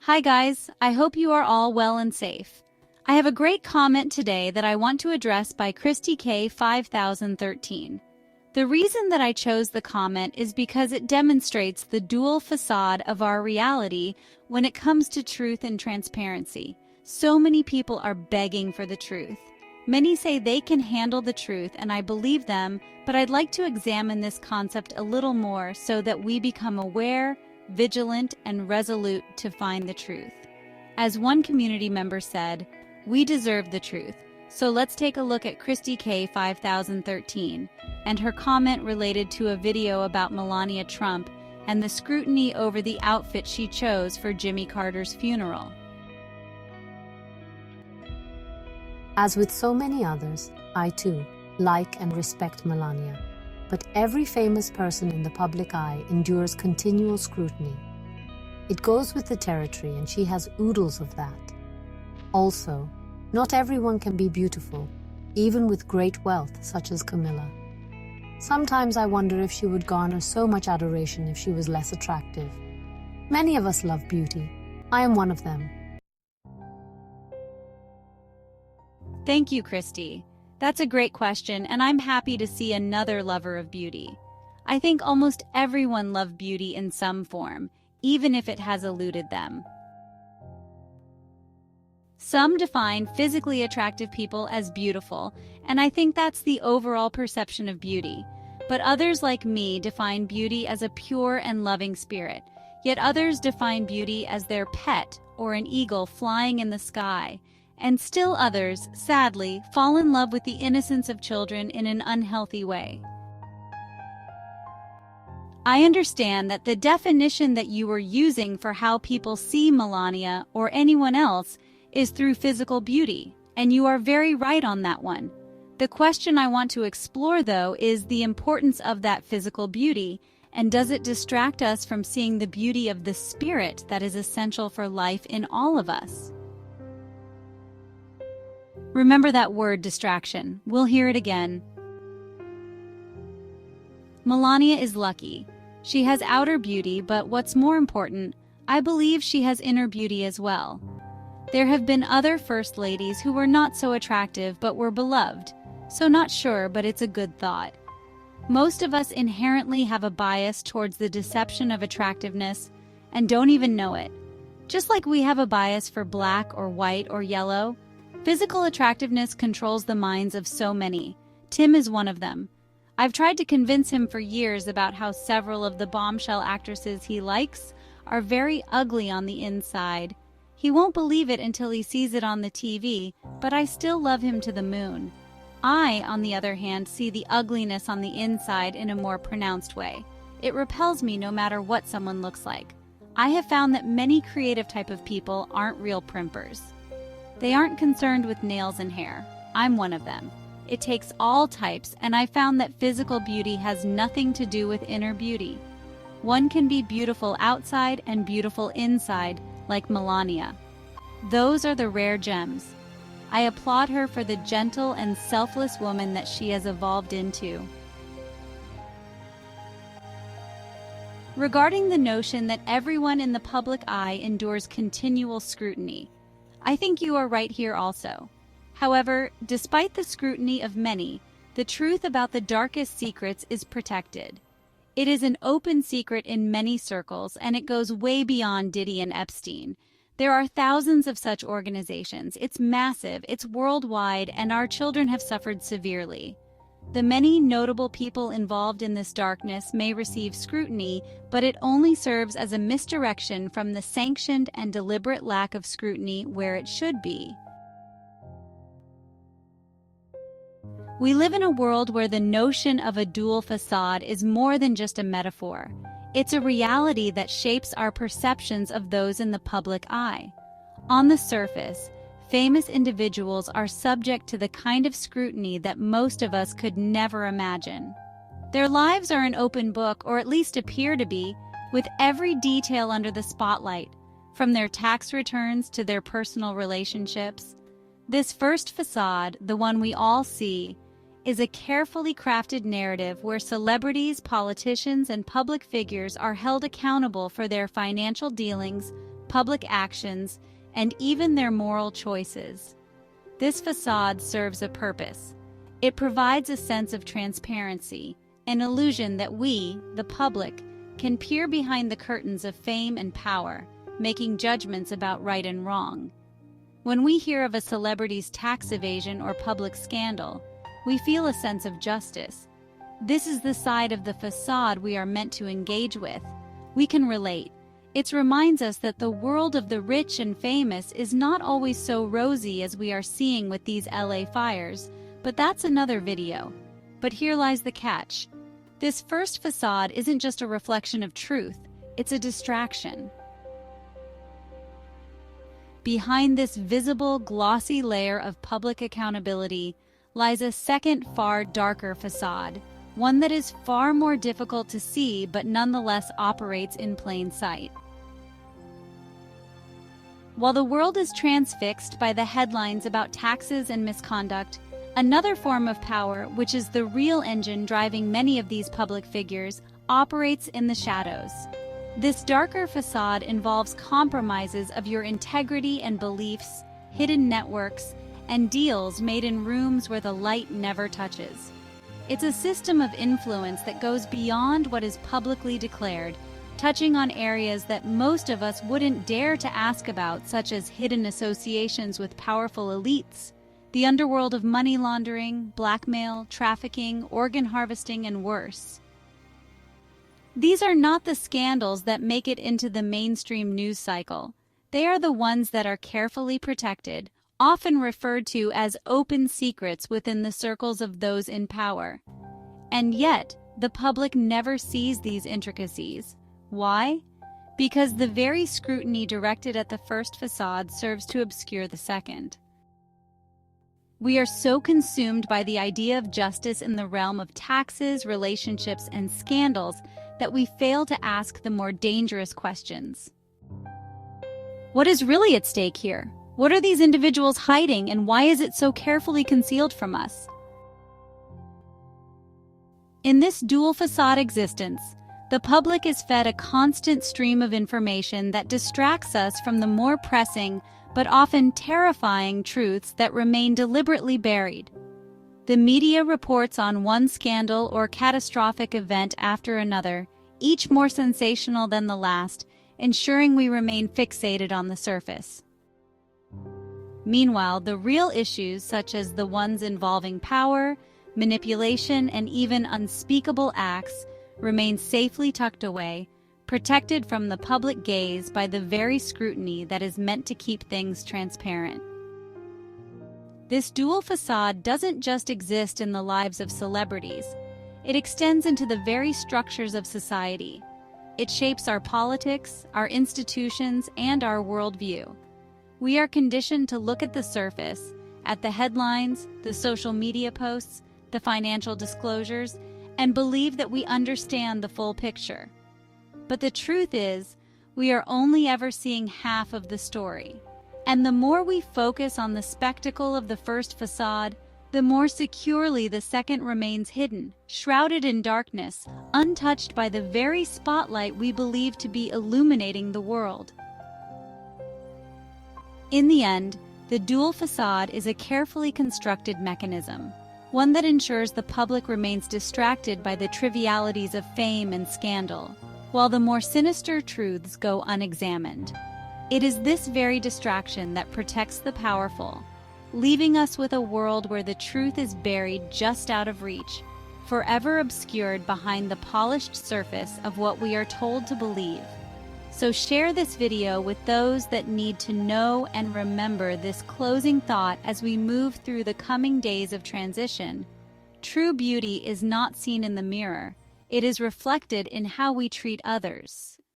Hi guys, I hope you are all well and safe. I have a great comment today that I want to address by Christy K 5013. The reason that I chose the comment is because it demonstrates the dual facade of our reality when it comes to truth and transparency. So many people are begging for the truth. Many say they can handle the truth, and I believe them, but I'd like to examine this concept a little more so that we become aware, vigilant, and resolute to find the truth. As one community member said, we deserve the truth. So let's take a look at Christy K 5013 and her comment related to a video about Melania Trump and the scrutiny over the outfit she chose for Jimmy Carter's funeral. As with so many others, I too like and respect Melania. But every famous person in the public eye endures continual scrutiny. It goes with the territory, and she has oodles of that. Also, not everyone can be beautiful, even with great wealth such as Camilla. Sometimes I wonder if she would garner so much adoration if she was less attractive. Many of us love beauty. I am one of them. Thank you, Christy. That's a great question, and I'm happy to see another lover of beauty. I think almost everyone loves beauty in some form, even if it has eluded them. Some define physically attractive people as beautiful, and I think that's the overall perception of beauty. But others like me define beauty as a pure and loving spirit, yet others define beauty as their pet or an eagle flying in the sky. And still others, sadly, fall in love with the innocence of children in an unhealthy way. I understand that the definition that you were using for how people see Melania or anyone else is through physical beauty, and you are very right on that one. The question I want to explore, though, is the importance of that physical beauty, and does it distract us from seeing the beauty of the spirit that is essential for life in all of us? Remember that word, distraction. We'll hear it again. Melania is lucky. She has outer beauty, but what's more important, I believe she has inner beauty as well. There have been other first ladies who were not so attractive but were beloved, so not sure, but it's a good thought. Most of us inherently have a bias towards the deception of attractiveness and don't even know it. Just like we have a bias for black or white or yellow, physical attractiveness controls the minds of so many. Tim is one of them. I've tried to convince him for years about how several of the bombshell actresses he likes are very ugly on the inside. He won't believe it until he sees it on the TV, but I still love him to the moon. I, on the other hand, see the ugliness on the inside in a more pronounced way. It repels me no matter what someone looks like. I have found that many creative type of people aren't real primpers. They aren't concerned with nails and hair. I'm one of them. It takes all types, and I found that physical beauty has nothing to do with inner beauty. One can be beautiful outside and beautiful inside, like Melania. Those are the rare gems. I applaud her for the gentle and selfless woman that she has evolved into. Regarding the notion that everyone in the public eye endures continual scrutiny, I think you are right here also. However, despite the scrutiny of many, the truth about the darkest secrets is protected. It is an open secret in many circles, and it goes way beyond Diddy and Epstein. There are thousands of such organizations. It's massive, it's worldwide, and our children have suffered severely. The many notable people involved in this darkness may receive scrutiny, but it only serves as a misdirection from the sanctioned and deliberate lack of scrutiny where it should be. We live in a world where the notion of a dual facade is more than just a metaphor. It's a reality that shapes our perceptions of those in the public eye. On the surface, famous individuals are subject to the kind of scrutiny that most of us could never imagine. Their lives are an open book, or at least appear to be, with every detail under the spotlight, from their tax returns to their personal relationships. This first facade, the one we all see, is a carefully crafted narrative where celebrities, politicians, and public figures are held accountable for their financial dealings, public actions, and even their moral choices. This facade serves a purpose. It provides a sense of transparency, an illusion that we, the public, can peer behind the curtains of fame and power, making judgments about right and wrong. When we hear of a celebrity's tax evasion or public scandal, we feel a sense of justice. This is the side of the facade we are meant to engage with. We can relate. It reminds us that the world of the rich and famous is not always so rosy as we are seeing with these LA fires, but that's another video. But here lies the catch. This first facade isn't just a reflection of truth, it's a distraction. Behind this visible, glossy layer of public accountability lies a second, far darker facade, one that is far more difficult to see but nonetheless operates in plain sight. While the world is transfixed by the headlines about taxes and misconduct, another form of power, which is the real engine driving many of these public figures, operates in the shadows. This darker facade involves compromises of your integrity and beliefs, hidden networks, and deals made in rooms where the light never touches. It's a system of influence that goes beyond what is publicly declared, touching on areas that most of us wouldn't dare to ask about, such as hidden associations with powerful elites, the underworld of money laundering, blackmail, trafficking, organ harvesting, and worse. These are not the scandals that make it into the mainstream news cycle. They are the ones that are carefully protected, often referred to as open secrets within the circles of those in power. And yet, the public never sees these intricacies. Why? Because the very scrutiny directed at the first facade serves to obscure the second. We are so consumed by the idea of justice in the realm of taxes, relationships, and scandals that we fail to ask the more dangerous questions. What is really at stake here? What are these individuals hiding, and why is it so carefully concealed from us? In this dual facade existence, the public is fed a constant stream of information that distracts us from the more pressing but often terrifying truths that remain deliberately buried. The media reports on one scandal or catastrophic event after another, each more sensational than the last, ensuring we remain fixated on the surface. Meanwhile, the real issues, such as the ones involving power, manipulation, and even unspeakable acts, remain safely tucked away, protected from the public gaze by the very scrutiny that is meant to keep things transparent. This dual facade doesn't just exist in the lives of celebrities. It extends into the very structures of society. It shapes our politics, our institutions, and our worldview. We are conditioned to look at the surface, at the headlines, the social media posts, the financial disclosures, and believe that we understand the full picture. But the truth is, we are only ever seeing half of the story. And the more we focus on the spectacle of the first facade, the more securely the second remains hidden, shrouded in darkness, untouched by the very spotlight we believe to be illuminating the world. In the end, the dual facade is a carefully constructed mechanism, one that ensures the public remains distracted by the trivialities of fame and scandal, while the more sinister truths go unexamined. It is this very distraction that protects the powerful, leaving us with a world where the truth is buried just out of reach, forever obscured behind the polished surface of what we are told to believe. So share this video with those that need to know and remember this closing thought as we move through the coming days of transition. True beauty is not seen in the mirror. It is reflected in how we treat others.